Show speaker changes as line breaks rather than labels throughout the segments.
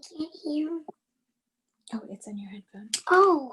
can't hear.
Oh, it's in your headphone.
Oh.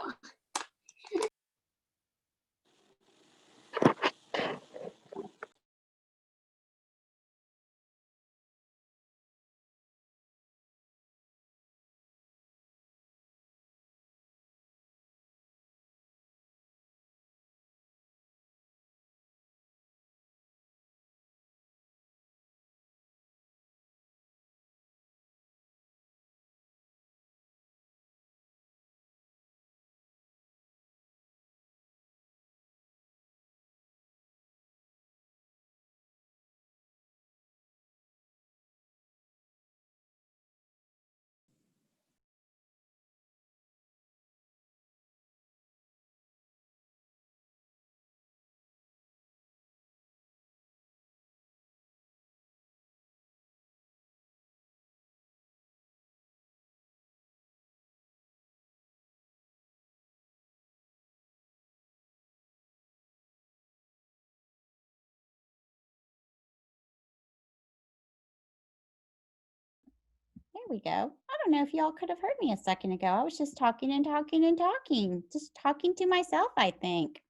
There we go. I don't know if y'all could have heard me a second ago. I was just talking and talking and talking, just talking to myself, I think.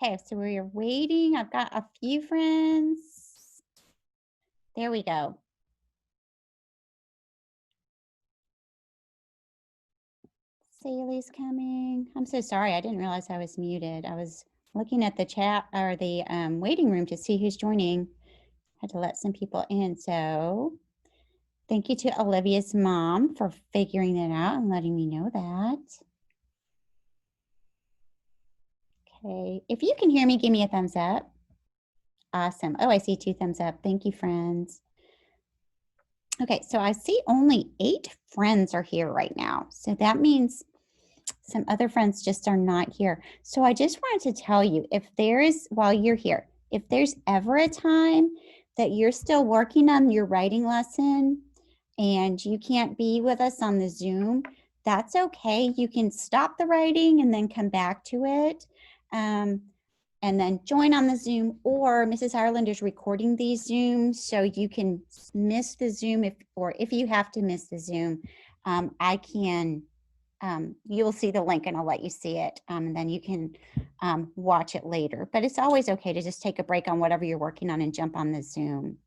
Okay, so we're waiting. I've got a few friends. There we go. Sally's coming. I'm so sorry. I didn't realize I was muted. I was looking at the chat or the waiting room to see who's joining. Had to let some people in. So thank you to Olivia's mom for figuring it out and letting me know that. Okay, if you can hear me, give me a thumbs up. Awesome. Oh, I see 2 thumbs up. Thank you, friends. Okay, so I see only 8 friends are here right now. So that means some other friends just are not here. So I just wanted to tell you, if there is, while you're here, if there's ever a time that you're still working on your writing lesson and you can't be with us on the Zoom, that's okay. You can stop the writing and then come back to it. And then join on the Zoom, or Mrs. Ireland is recording these Zooms so you can miss the Zoom if you have to miss the Zoom. You'll see the link and I'll let you see it, and then you can watch it later. But it's always okay to just take a break on whatever you're working on and jump on the Zoom.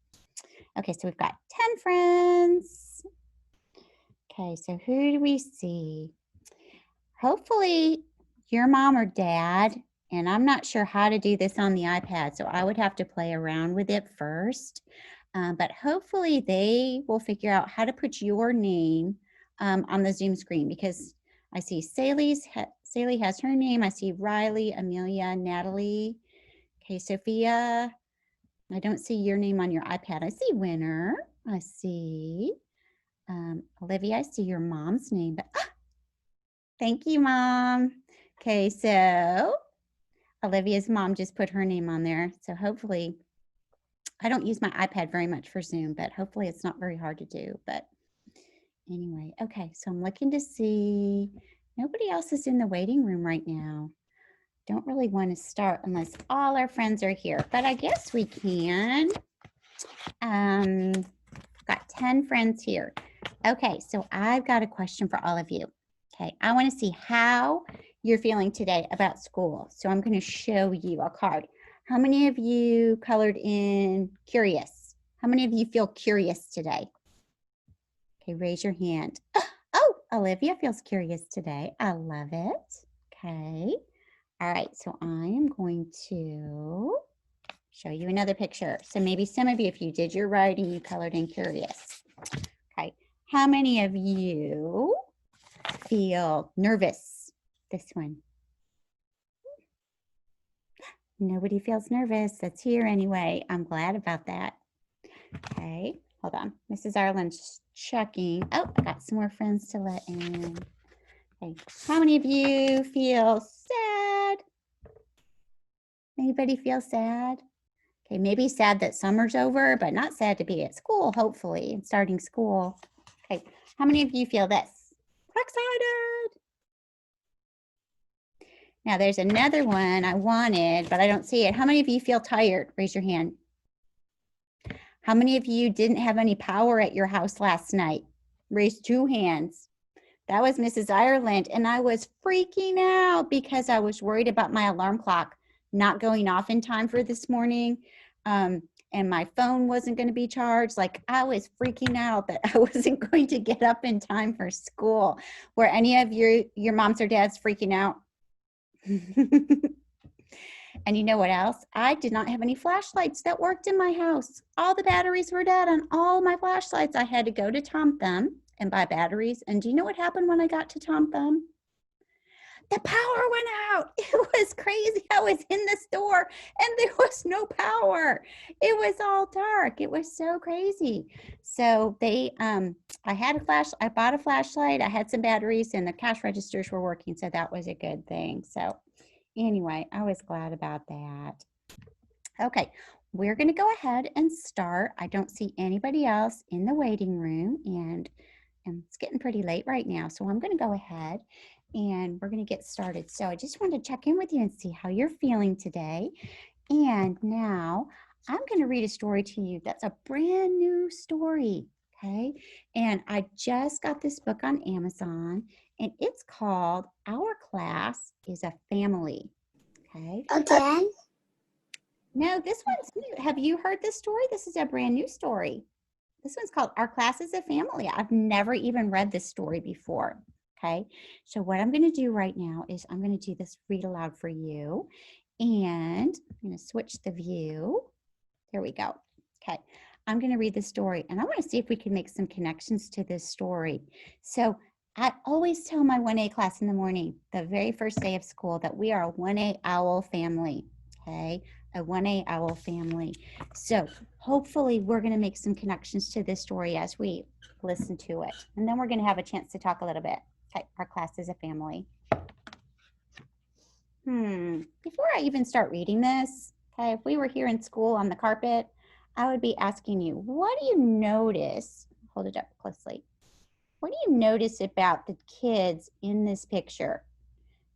Okay, so we've got 10 friends. Okay, so who do we see? Hopefully your mom or dad, and I'm not sure how to do this on the iPad, so I would have to play around with it first. But hopefully they will figure out how to put your name on the Zoom screen, because I see Sally has her name. I see Riley, Amelia, Natalie. Okay, Sophia, I don't see your name on your iPad. I see Winner. I see Olivia. I see your mom's name, but thank you, Mom. Okay, so Olivia's mom just put her name on there. So hopefully, I don't use my iPad very much for Zoom, but hopefully it's not very hard to do. But anyway, okay, so I'm looking to see, nobody else is in the waiting room right now. Don't really want to start unless all our friends are here, but I guess we can. Got 10 friends here. Okay, so I've got a question for all of you. Okay, I want to see how you're feeling today about school. So I'm going to show you a card. How many of you colored in curious? How many of you feel curious today? Okay, raise your hand. Oh, Olivia feels curious today. I love it. Okay. All right, so I am going to show you another picture. So maybe some of you, if you did your writing, you colored in curious. Okay, how many of you feel nervous? This one. Nobody feels nervous. That's here anyway. I'm glad about that. Okay, hold on. Mrs. Ireland's checking. Oh, I got some more friends to let in. Okay, how many of you feel sad? Anybody feel sad? Okay, maybe sad that summer's over, but not sad to be at school, hopefully, and starting school. Okay, how many of you feel this? Excited. Now there's another one I wanted, but I don't see it. How many of you feel tired? Raise your hand. How many of you didn't have any power at your house last night? Raise 2 hands. That was Mrs. Ireland. And I was freaking out because I was worried about my alarm clock not going off in time for this morning. And my phone wasn't going to be charged. Like, I was freaking out that I wasn't going to get up in time for school. Were any of your moms or dads freaking out? And you know what else? I did not have any flashlights that worked in my house. All the batteries were dead on all my flashlights. I had to go to Tom Thumb and buy batteries. And do you know what happened when I got to Tom Thumb? The power went out. It was crazy. I was in the store and there was no power. It was all dark. It was so crazy. So I had I bought a flashlight. I had some batteries and the cash registers were working. So that was a good thing. So anyway, I was glad about that. Okay, we're going to go ahead and start. I don't see anybody else in the waiting room and it's getting pretty late right now. So I'm going to go ahead and we're going to get started. So I just wanted to check in with you and see how you're feeling today. And now I'm going to read a story to you that's a brand new story. Okay. And I just got this book on Amazon and it's called Our Class is a Family. Okay.
Again?
No, this one's new. Have you heard this story? This is a brand new story. This one's called Our Class is a Family. I've never even read this story before. Okay. So what I'm going to do right now is I'm going to do this read aloud for you. And I'm going to switch the view. There we go. Okay. I'm going to read the story and I want to see if we can make some connections to this story. So I always tell my 1A class in the morning, the very first day of school, that we are a 1A owl family. Okay. A 1A owl family. So hopefully we're going to make some connections to this story as we listen to it. And then we're going to have a chance to talk a little bit. Okay. Our class is a family. Before I even start reading this, okay, if we were here in school on the carpet, I would be asking you, what do you notice? Hold it up closely. What do you notice about the kids in this picture?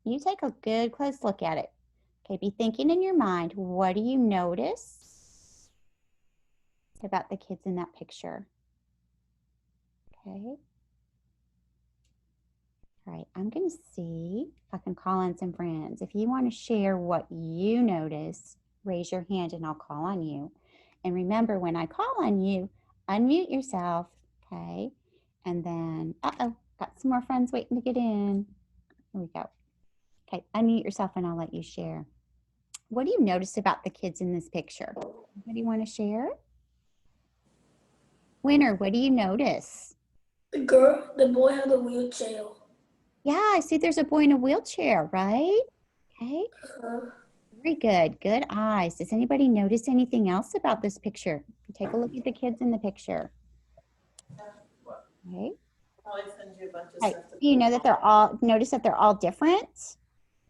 You take a good close look at it. Okay, be thinking in your mind, what do you notice about the kids in that picture? Okay. All right, I'm going to see if I can call on some friends. If you want to share what you notice, raise your hand and I'll call on you. And remember, when I call on you, unmute yourself, okay? And then, got some more friends waiting to get in. Here we go. Okay, unmute yourself and I'll let you share. What do you notice about the kids in this picture? What do you want to share? Winner, what do you notice?
The boy had a wheelchair.
Yeah, I see there's a boy in a wheelchair, right? Okay, very good. Good eyes. Does anybody notice anything else about this picture? Take a look at the kids in the picture. Okay.
I'll send you a bunch of
Okay.
stuff.
You know that notice that they're all different.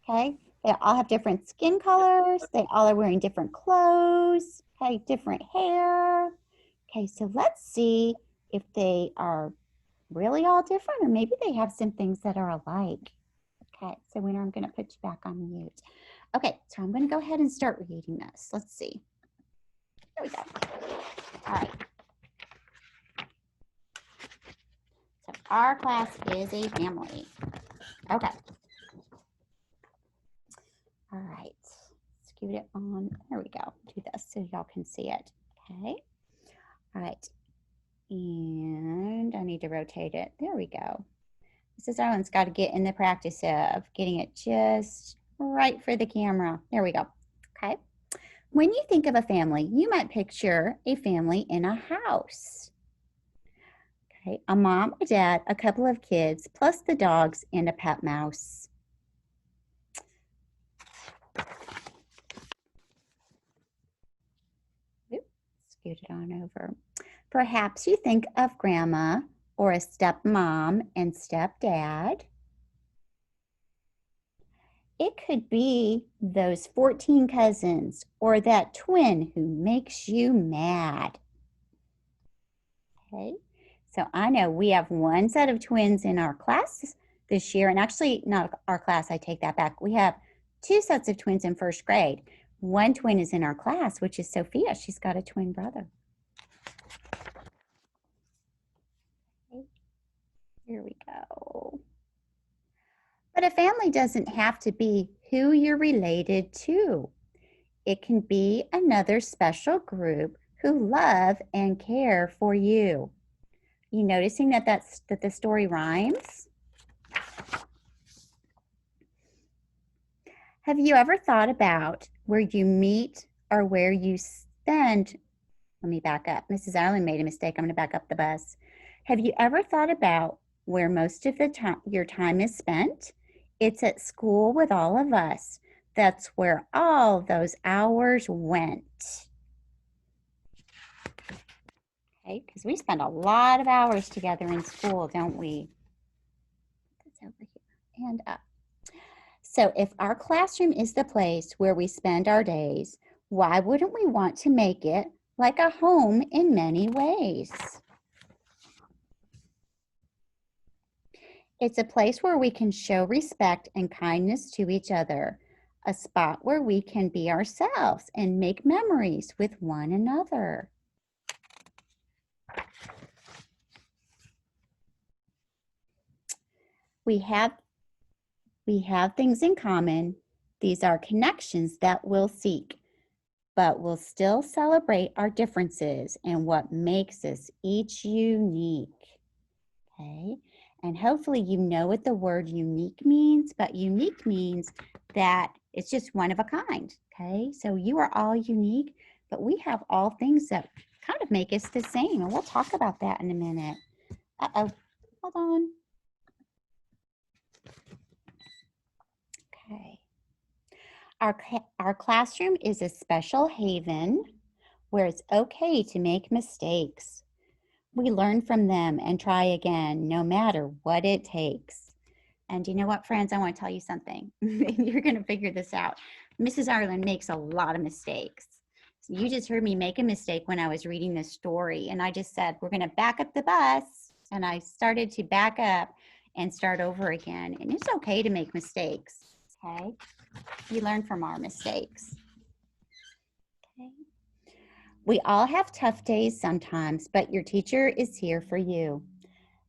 Okay. They all have different skin colors. They all are wearing different clothes. Okay. Different hair. Okay. So let's see if they are really all different or maybe they have some things that are alike. Okay. So Winner, I'm going to put you back on mute. Okay. So I'm going to go ahead and start reading this. Let's see. Here we go. All right. So our class is a family. Okay. All right. Scoot it on. There we go. Do this so y'all can see it. Okay. All right. And I need to rotate it. There we go. Mrs. Ireland's got to get in the practice of getting it just right for the camera. There we go. Okay. When you think of a family, you might picture a family in a house. Okay. A mom, a dad, a couple of kids, plus the dogs and a pet mouse. Oops, scoot it on over. Perhaps you think of grandma or a stepmom and stepdad. It could be those 14 cousins or that twin who makes you mad. Okay, so I know we have one set of twins in our class this year, and actually not our class, I take that back. We have 2 sets of twins in 1st grade. One twin is in our class, which is Sophia. She's got a twin brother. Okay. family doesn't have to be who you're related to. It can be another special group who love and care for you. You noticing that that the story rhymes? Have you ever thought about where you meet or where you spend? Let me back up. Mrs. Ireland made a mistake. I'm going to back up the bus. Have you ever thought about where most of the time your time is spent? It's at school with all of us. That's where all those hours went. Okay, because we spend a lot of hours together in school, don't we? That's over here and up. So if our classroom is the place where we spend our days, why wouldn't we want to make it like a home in many ways? It's a place where we can show respect and kindness to each other, a spot where we can be ourselves and make memories with one another. We have things in common. These are connections that we'll seek, but we'll still celebrate our differences and what makes us each unique. Okay, and hopefully you know what the word unique means, but unique means that it's just one of a kind. Okay, so you are all unique, but we have all things that kind of make us the same, and we'll talk about that in a minute. Uh-oh, hold on. Okay. Our classroom is a special haven where it's okay to make mistakes. We learn from them and try again, no matter what it takes. And you know what, friends? I want to tell you something. You're going to figure this out. Mrs. Ireland makes a lot of mistakes. So you just heard me make a mistake when I was reading this story. And I just said, we're going to back up the bus. And I started to back up and start over again. And it's okay to make mistakes. Okay, we learn from our mistakes. Okay. We all have tough days sometimes, but your teacher is here for you.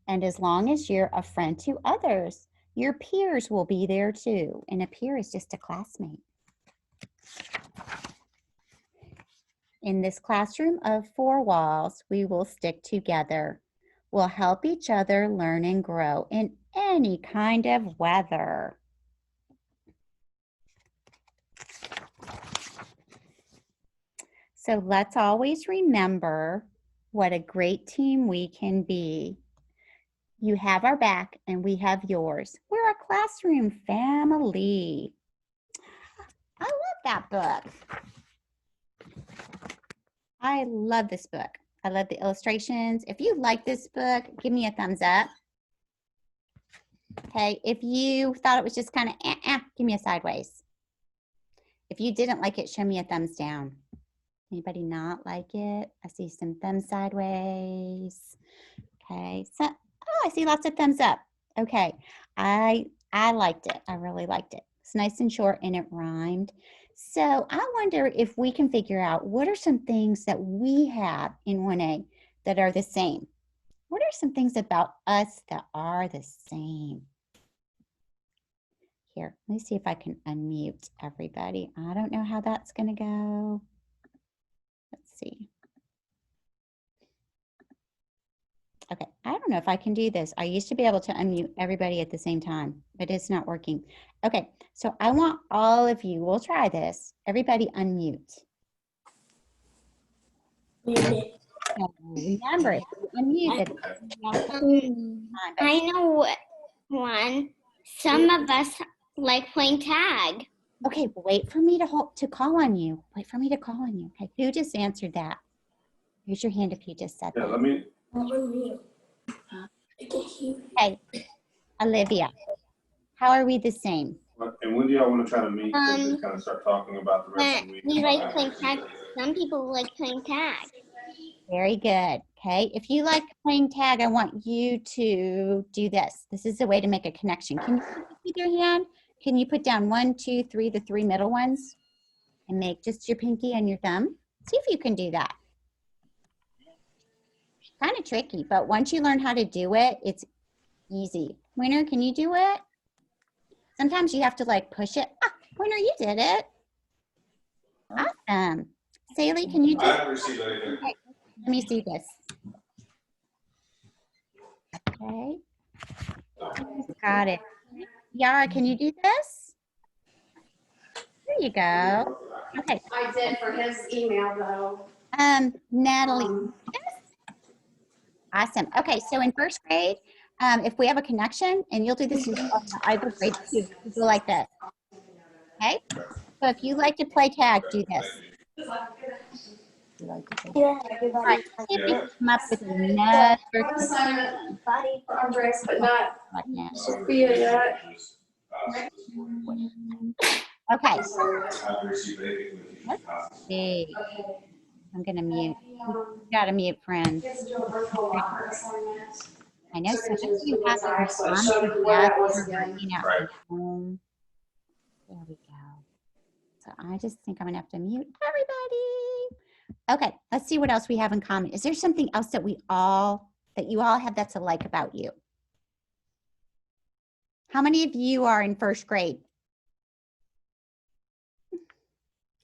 And as long as you're a friend to others, your peers will be there too. And a peer is just a classmate. In this classroom of 4 walls, we will stick together. We'll help each other learn and grow in any kind of weather. So let's always remember what a great team we can be. You have our back and we have yours. We're a classroom family. I love that book. I love this book. I love the illustrations. If you like this book, give me a thumbs up. Okay, if you thought it was just kind of give me a sideways. If you didn't like it, show me a thumbs down. Anybody not like it? I see some thumbs sideways. Okay, so, oh, I see lots of thumbs up. Okay, I liked it. I really liked it. It's nice and short and it rhymed. So I wonder if we can figure out what are some things that we have in 1A that are the same. What are some things about us that are the same? Here, let me see if I can unmute everybody. I don't know how that's going to go. Let's see. Okay, I don't know if I can do this. I used to be able to unmute everybody at the same time, but it's not working. Okay, so I want all of you, we'll try this. Everybody unmute. So remember, if you unmute it.
I know one. Some of us like playing tag.
Okay, wait for me to call on you. Wait for me to call on you. Okay, who just answered that? Raise your hand if you just said that.
Let me.
Hey, Olivia, how are we the same?
And when do y'all want to try to meet and just kind of start talking about the rest of the week?
We like playing tag. Some people like playing tag.
Very good. Okay, if you like playing tag, I want you to do this. This is a way to make a connection. Can you with your hand? Can you put down 1, 2, 3, the 3 middle ones, and make just your pinky and your thumb? See if you can do that. Kind of tricky, but once you learn how to do it, it's easy. Winner, can you do it? Sometimes you have to like push it. Ah, Winner, you did it. Awesome. Saley, can you do
I haven't received anything.
Let me see this. Okay. Got it. Yara, can you do this? There you go. Okay.
I did for his email though.
Natalie. Awesome. Okay, so in first grade, if we have a connection, and you'll do this in either grade too, you go like this. Okay? So if you like to play tag, do this.
Yeah,
All right, see if you can come up with another
Assignment
Body.
Andres, but not
connection.
Sophia yet.
Okay,
I haven't received anything with you.
let's see.
Okay.
I'm gonna mute. Gotta mute, friends.
He has to do a virtual locker assignment.
I know
So
some of
it's
you have
bizarre,
your
so I
moms
showed
and
him where
dads
that was
who are
again.
working at
Right.
home. There we go. So I just think I'm gonna have to mute everybody. Okay, let's see what else we have in common. Is there something else that you all have that's alike about you? How many of you are in first grade?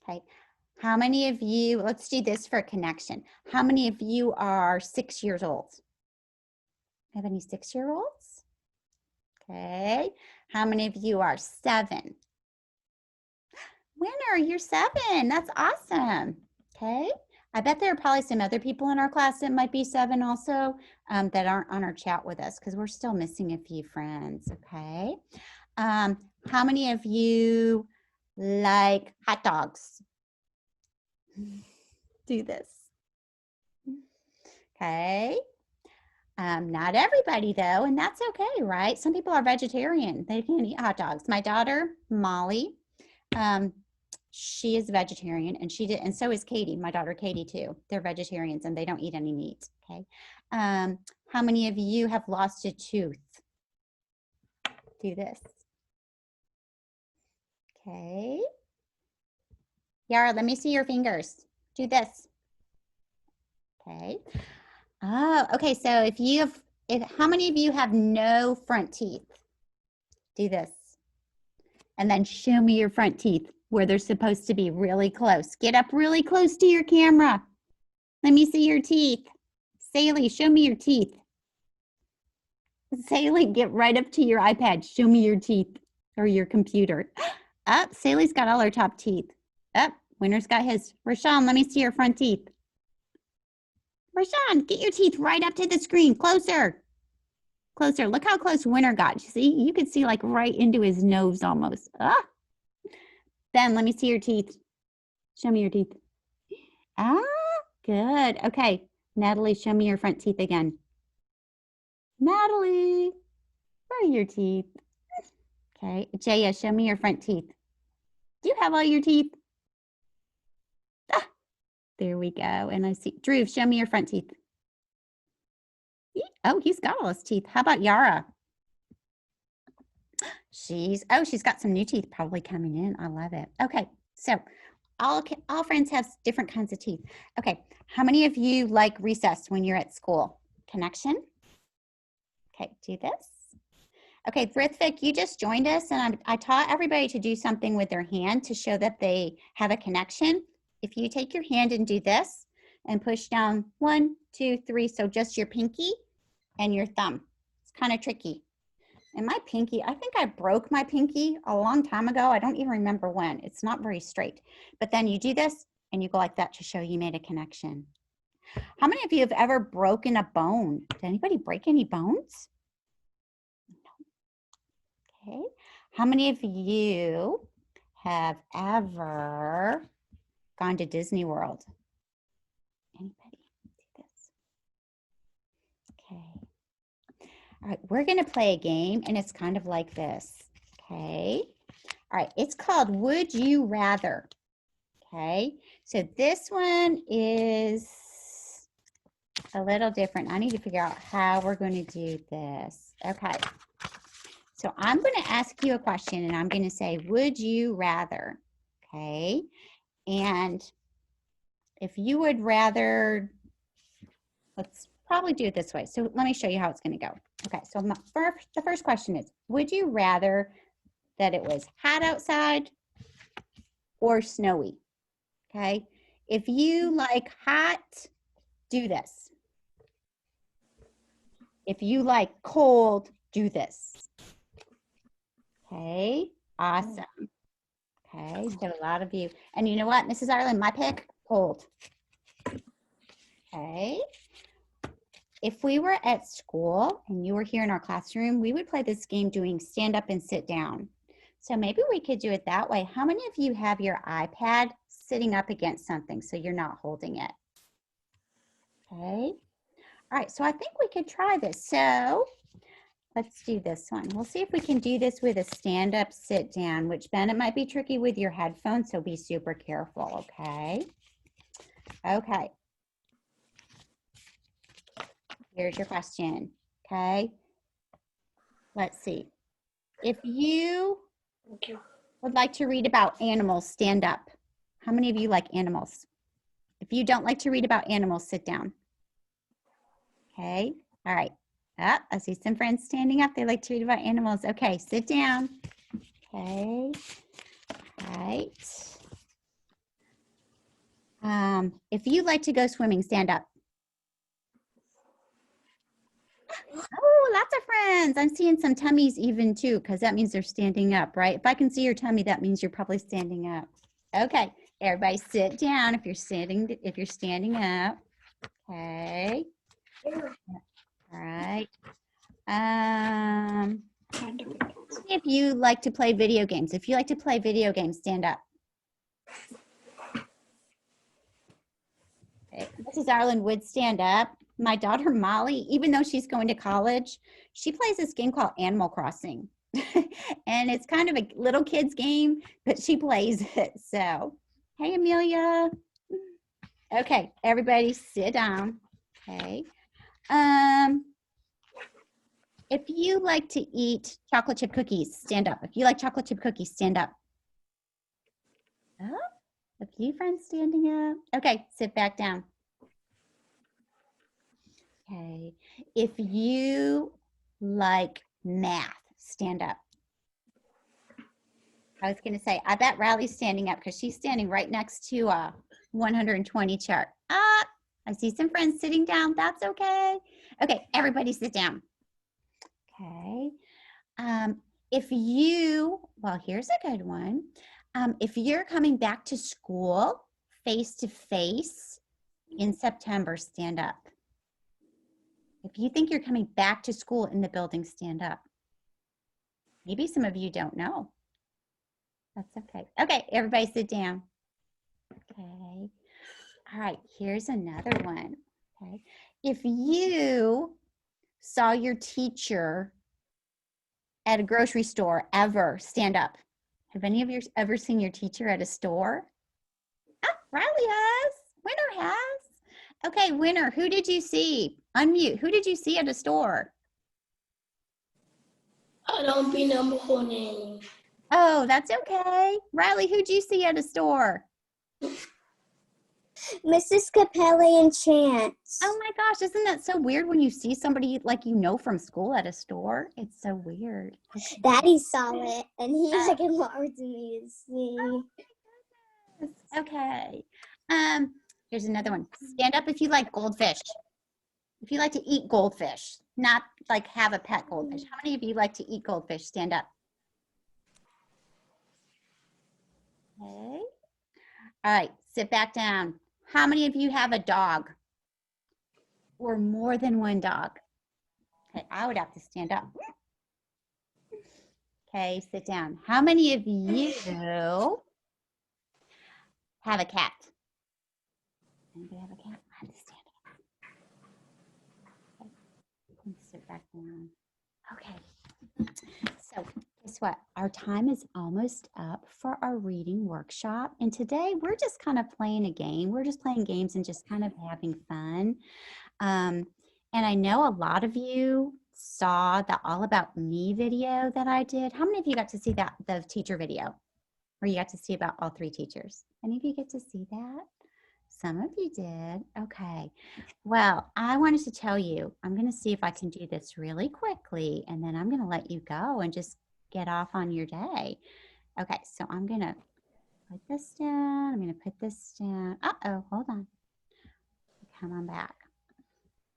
Okay. How many of you, let's do this for a connection. How many of you are 6 years old? Have any 6-year-olds? Okay. How many of you are 7? Winner, you're 7. That's awesome. Okay. I bet there are probably some other people in our class that might be 7 also that aren't on our chat with us because we're still missing a few friends. Okay. How many of you like hot dogs? Do this. Okay. Not everybody though, and that's okay, right? Some people are vegetarian. They can't eat hot dogs. My daughter, Molly, she is a vegetarian and so is Katie, my daughter Katie too. They're vegetarians and they don't eat any meat, okay? How many of you have lost a tooth? Do this. Okay. Yara, let me see your fingers. Do this. Okay. Oh, okay. So how many of you have no front teeth? Do this. And then show me your front teeth where they're supposed to be really close. Get up really close to your camera. Let me see your teeth. Saley, show me your teeth. Saley, get right up to your iPad. Show me your teeth or your computer. Up, Saley's got all her top teeth. Up, Winner's got his. Rashawn, let me see your front teeth. Rashawn, get your teeth right up to the screen. Closer. Closer. Look how close Winner got. See, you could see like right into his nose almost. Ah. Ben, let me see your teeth. Show me your teeth. Ah, good. Okay. Natalie, show me your front teeth again. Natalie, where are your teeth? Okay. Jaya, show me your front teeth. Do you have all your teeth? Ah, there we go. And I see, Drew, show me your front teeth. Oh, he's got all his teeth. How about Yara? She's got some new teeth probably coming in. I love it. Okay, so all friends have different kinds of teeth. Okay, how many of you like recess when you're at school? Connection? Okay, do this. Okay, Thrithvik, you just joined us and I taught everybody to do something with their hand to show that they have a connection. If you take your hand and do this and push down 1, 2, 3, so just your pinky and your thumb. It's kind of tricky. And my pinky, I think I broke my pinky a long time ago. I don't even remember when. It's not very straight. But then you do this and you go like that to show you made a connection. How many of you have ever broken a bone? Did anybody break any bones? No. Okay. How many of you have ever gone to Disney World? Anybody? Do this. Okay. All right, we're going to play a game, and it's kind of like this, okay? All right, it's called Would You Rather, okay? So this one is a little different. I need to figure out how we're going to do this. Okay, so I'm going to ask you a question, and I'm going to say, would you rather, okay? And if you would rather, let's probably do it this way. So let me show you how it's going to go. Okay, so the first question is, would you rather that it was hot outside or snowy. Okay. If you like hot, do this. If you like cold, do this. Okay. Awesome. Okay. So a lot of you. And you know what, Mrs. Ireland, my pick, cold. Okay. If we were at school and you were here in our classroom, we would play this game doing stand up and sit down. So maybe we could do it that way. How many of you have your iPad sitting up against something so you're not holding it? Okay. All right, so I think we could try this. So let's do this one. We'll see if we can do this with a stand up, sit down, which Ben, it might be tricky with your headphones, so be super careful, okay? Okay. Here's your question, okay? Let's see. If you would like to read about animals, stand up. How many of you like animals? If you don't like to read about animals, sit down. Okay, all right. I see some friends standing up. They like to read about animals. Okay, sit down. Okay, all right. If you like to go swimming, stand up. Oh, lots of friends. I'm seeing some tummies even too, because that means they're standing up, right? If I can see your tummy, that means you're probably standing up. Okay, everybody sit down if you're standing up. Okay. All right. If you like to play video games, if you like to play video games, stand up. Okay. Mrs. Ireland would stand up. My daughter Molly, even though she's going to college, she plays this game called Animal Crossing. And it's kind of a little kid's game, but she plays it. So, hey, Amelia. Okay, everybody sit down. Okay. If you like to eat chocolate chip cookies, stand up. If you like chocolate chip cookies, stand up. Oh, a few friends standing up. Okay, sit back down. Okay. If you like math, stand up. I was going to say, I bet Riley's standing up because she's standing right next to a 120 chart. I see some friends sitting down. That's okay. Okay, everybody sit down. Okay. If you, well, here's a good one. If you're coming back to school face to face in September, stand up. If you think you're coming back to school in the building, stand up. Maybe some of you don't know. That's okay. Okay, everybody sit down. Okay. All right, here's another one. Okay. If you saw your teacher at a grocery store ever, stand up. Have any of you ever seen your teacher at a store? Riley has. Winner has. Okay, Winner, who did you see? Unmute. Who did you see at a store?
I don't remember her name.
Oh, that's okay. Riley, who'd you see at a store?
Mrs. Capelli and Chance.
Oh my gosh, isn't that so weird when you see somebody like you know from school at a store? It's so weird.
Daddy saw it, and he like alarmed me to see.
Okay. Here's another one. Stand up if you like goldfish. If you like to eat goldfish, not like have a pet goldfish. How many of you like to eat goldfish? Stand up. Okay. All right, sit back down. How many of you have a dog? Or more than one dog? Okay, I would have to stand up. Okay, sit down. How many of you have a cat? Anybody have a cat? I have to stand up. Okay. Sit back down. Okay. So guess what? Our time is almost up for our reading workshop. And today we're just kind of playing a game. We're just playing games and just kind of having fun. And I know a lot of you saw the All About Me video that I did. How many of you got to see that, the teacher video, where you got to see about all three teachers? Any of you get to see that? Some of you did. Okay. Well, I wanted to tell you, I'm going to see if I can do this really quickly, and then I'm going to let you go and just get off on your day. Okay, so I'm gonna put this down. I'm gonna put this down. Uh-oh, hold on. Come on back.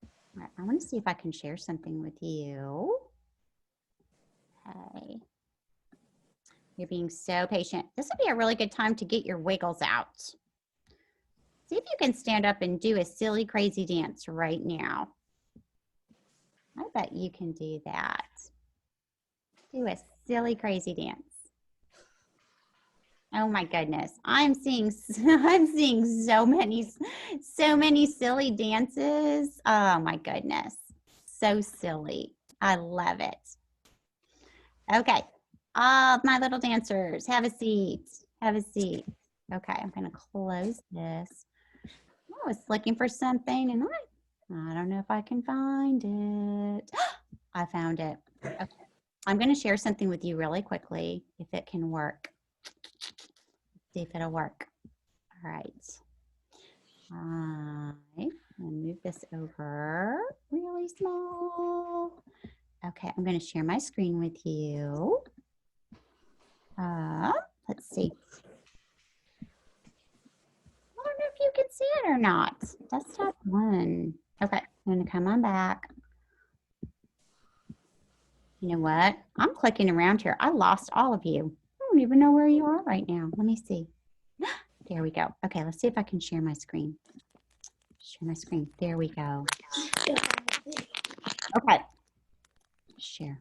All right, I want to see if I can share something with you. Okay. You're being so patient. This would be a really good time to get your wiggles out. See if you can stand up and do a silly, crazy dance right now. I bet you can do that. Do a silly, crazy dance. Oh my goodness. I'm seeing so many silly dances. Oh my goodness. So silly. I love it. Okay. All my little dancers, have a seat. Have a seat. Okay, I'm going to close this. I was looking for something and I don't know if I can find it. I found it. Okay. I'm going to share something with you really quickly if it can work. See if it'll work. All right. I'm going to move this over really small. Okay, I'm going to share my screen with you. Let's see. I don't know if you can see it or not. Desktop 1. Okay, I'm going to come on back. You know what? I'm clicking around here. I lost all of you. I don't even know where you are right now. Let me see. There we go. Okay, let's see if I can share my screen. Share my screen. There we go. Okay. Share.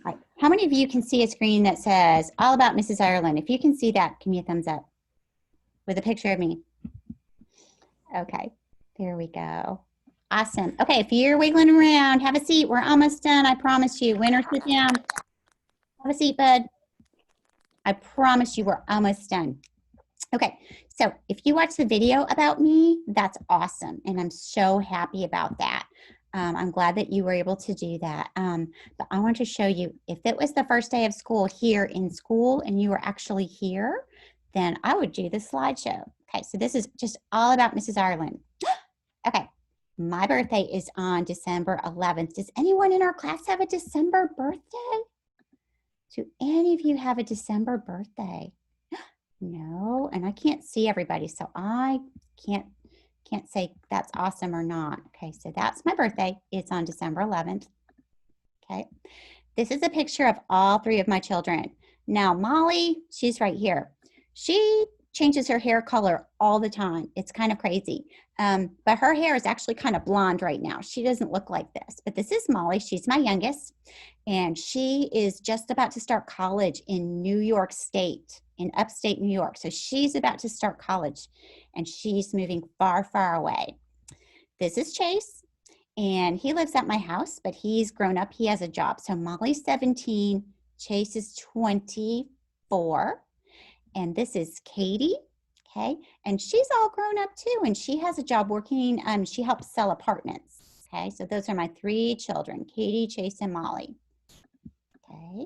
All right. How many of you can see a screen that says all about Mrs. Ireland? If you can see that, give me a thumbs up with a picture of me. Okay. There we go. Awesome. Okay, if you're wiggling around, have a seat. We're almost done. I promise you. Winner, sit down. Have a seat, bud. I promise you we're almost done. Okay, so if you watch the video about me, that's awesome. And I'm so happy about that. I'm glad that you were able to do that. But I want to show you, if it was the first day of school here in school and you were actually here, then I would do the slideshow. Okay, so this is just all about Mrs. Ireland. Okay, my birthday is on December 11th. Does anyone in our class have a December birthday? Do any of you have a December birthday? No, and I can't see everybody, so I can't say that's awesome or not. Okay, so that's my birthday. It's on December 11th. Okay, this is a picture of all 3 of my children. Now, Molly, she's right here. She changes her hair color all the time. It's kind of crazy. But her hair is actually kind of blonde right now. She doesn't look like this, but this is Molly. She's my youngest, and she is just about to start college in New York State, in upstate New York. So she's about to start college, and she's moving far, far away. This is Chase, and he lives at my house, but he's grown up. He has a job. So Molly's 17, Chase is 24, and this is Katie. Okay, and she's all grown up too, and she has a job working, she helps sell apartments. Okay, so those are my 3 children, Katie, Chase, and Molly. Okay,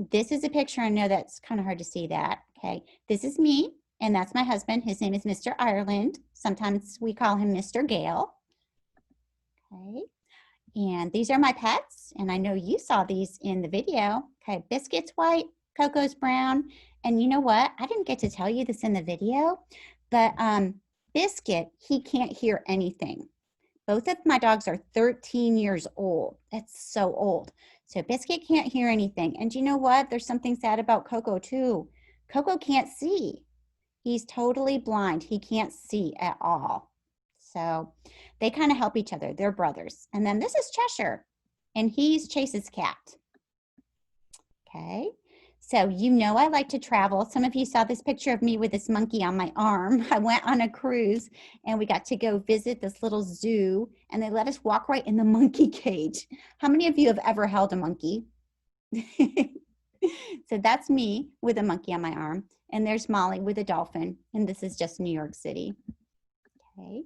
this is a picture. I know that's kind of hard to see that. Okay, this is me, and that's my husband. His name is Mr. Ireland. Sometimes we call him Mr. Gale. Okay, and these are my pets, and I know you saw these in the video. Okay, Biscuit's white, Coco's brown. And you know what? I didn't get to tell you this in the video, but Biscuit, he can't hear anything. Both of my dogs are 13 years old. That's so old. So Biscuit can't hear anything. And you know what? There's something sad about Coco too. Coco can't see. He's totally blind. He can't see at all. So they kind of help each other. They're brothers. And then this is Cheshire, and he's Chase's cat. Okay. So you know I like to travel. Some of you saw this picture of me with this monkey on my arm. I went on a cruise and we got to go visit this little zoo, and they let us walk right in the monkey cage. How many of you have ever held a monkey? So that's me with a monkey on my arm, and there's Molly with a dolphin, and this is just New York City. Okay.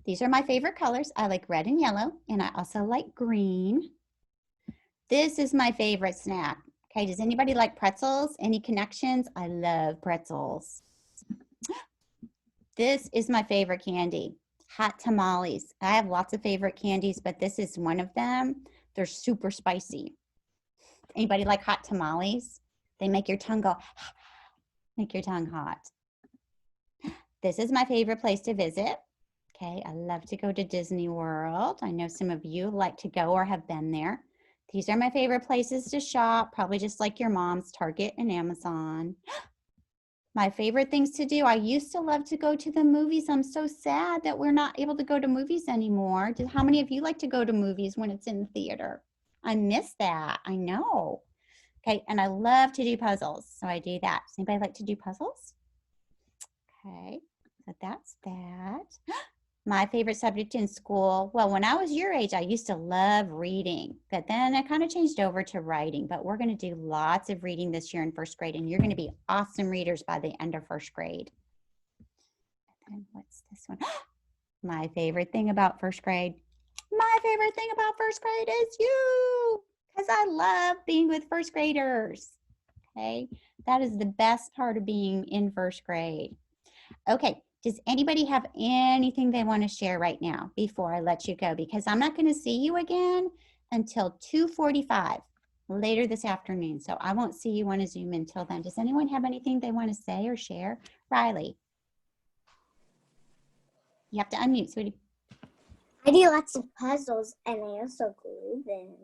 These are my favorite colors. I like red and yellow, and I also like green. This is my favorite snack. Okay, does anybody like pretzels? Any connections? I love pretzels. This is my favorite candy, hot tamales. I have lots of favorite candies, but this is one of them. They're super spicy. Anybody like hot tamales? They make your tongue go, make your tongue hot. This is my favorite place to visit. Okay, I love to go to Disney World. I know some of you like to go or have been there. These are my favorite places to shop, probably just like your mom's, Target and Amazon. My favorite things to do, I used to love to go to the movies. I'm so sad that we're not able to go to movies anymore. How many of you like to go to movies when it's in the theater? I miss that, I know. Okay, and I love to do puzzles, so I do that. Does anybody like to do puzzles? Okay, so that's that. My favorite subject in school, well, when I was your age, I used to love reading, but then I kind of changed over to writing, but we're going to do lots of reading this year in first grade, and you're going to be awesome readers by the end of first grade. And then what's this one? My favorite thing about first grade. My favorite thing about first grade is you, because I love being with first graders. Okay, that is the best part of being in first grade. Okay. Does anybody have anything they want to share right now before I let you go? Because I'm not going to see you again until 2:45 later this afternoon. So I won't see you on a Zoom until then. Does anyone have anything they want to say or share? Riley. You have to unmute, sweetie.
I do lots of puzzles and I also glue them.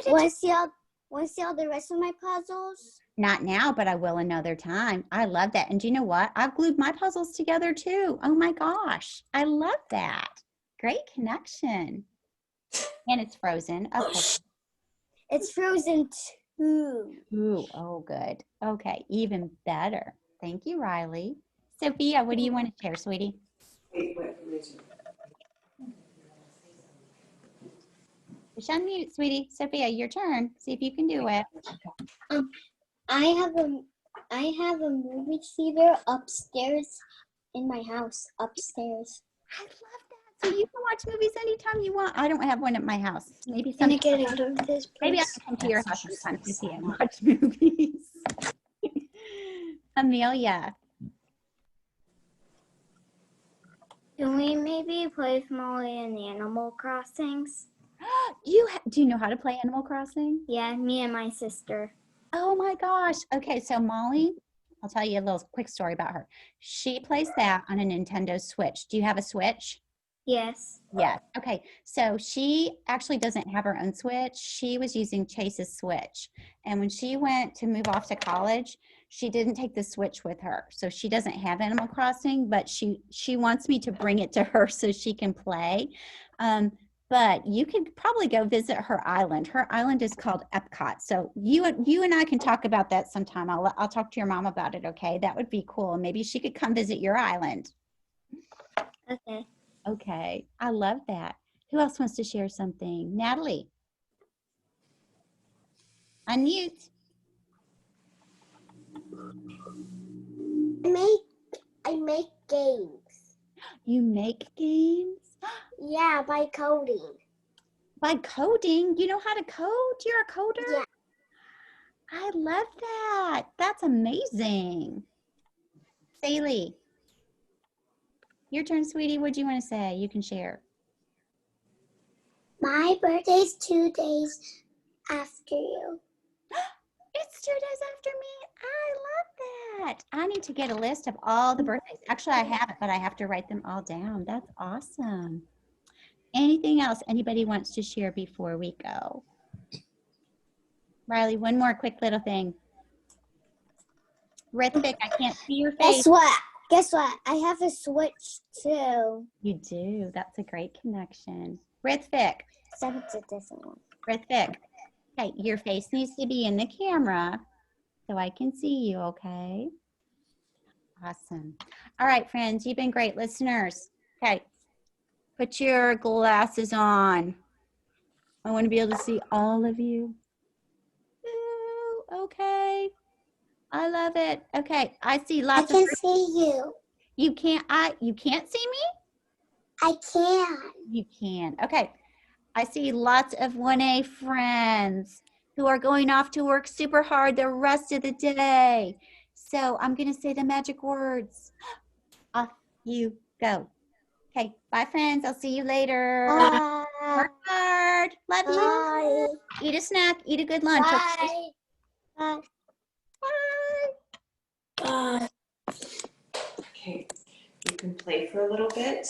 Want to see all the rest of my puzzles?
Not now, but I will another time. I love that. And do you know what? I've glued my puzzles together too. Oh my gosh. I love that. Great connection. And it's frozen. Okay.
It's frozen too.
Ooh, oh, good. Okay, even better. Thank you, Riley. Sophia, what do you want to share, sweetie? Just unmute, sweetie. Sophia, your turn. See if you can do it.
I have a movie theater upstairs in my house. Upstairs.
I love that. So you can watch movies anytime you want. I don't have one at my house. Maybe
Can I
sometime.
get out of this?
Maybe I
Please?
can come to your house sometime to see and watch movies. Amelia.
Can we maybe play with Molly in Animal Crossings?
Do you know how to play Animal Crossing?
Yeah, me and my sister.
Oh my gosh. Okay, so Molly, I'll tell you a little quick story about her. She plays that on a Nintendo Switch. Do you have a Switch?
Yes.
Yes. Okay, so she actually doesn't have her own Switch. She was using Chase's Switch. And when she went to move off to college, she didn't take the Switch with her. So she doesn't have Animal Crossing, but she wants me to bring it to her so she can play. But you could probably go visit her island. Her island is called Epcot. So you and I can talk about that sometime. I'll talk to your mom about it, okay? That would be cool. Maybe she could come visit your island.
Okay.
Okay, I love that. Who else wants to share something? Natalie. Unmute.
I make games.
You make games?
Yeah, by coding.
By coding? You know how to code? You're a coder?
Yeah.
I love that. That's amazing. Saley. Your turn, sweetie. What do you want to say? You can share.
My birthday's 2 days after you.
It's 2 days after me. I love that. I need to get a list of all the birthdays. Actually, I have it, but I have to write them all down. That's awesome. Anything else anybody wants to share before we go? Riley, one more quick little thing. Rithvik, I can't see your face.
Guess what? I have a Switch too.
You do. That's a great connection. Rithvik.
Except it's a different one.
Rithvik. Okay, your face needs to be in the camera so I can see you, okay? Awesome. All right, friends, you've been great listeners. Okay, put your glasses on. I want to be able to see all of you. Ooh, okay. I love it. Okay, I see lots of.
See you.
You can't see me?
I can.
You can. Okay. I see lots of 1A friends who are going off to work super hard the rest of the day. So I'm going to say the magic words. Off you go. Okay. Bye, friends. I'll see you later.
Bye.
Work hard. sweetheart. Love you.
Bye.
Eat a snack. Eat a good lunch. Okay?
Bye. Bye.
Bye.
Okay, you can play for a little bit.